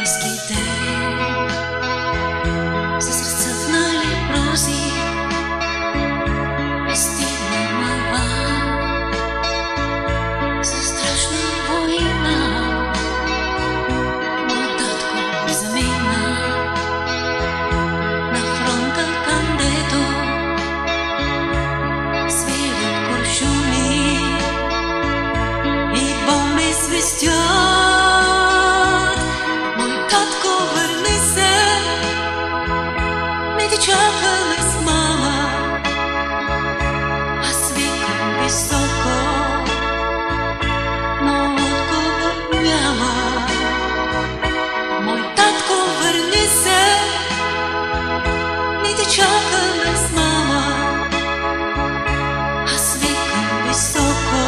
майските с разцъфнали рози пристигна мълва със страшна война. Мой татко замина на фронта, където свирят куршуми и бомби свистят. Мой татко, върни се, ми те чакаме с мама. Аз викам високо, но отговор няма. Мой татко, върни се, ми те чакаме с мама. Аз викам високо,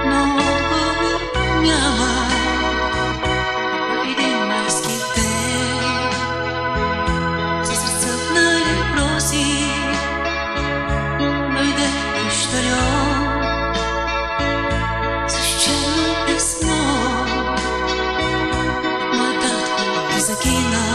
но отговор няма. В един майски ден с разцъфнали рози дойде пощальон с черно писмо. Мой татко загина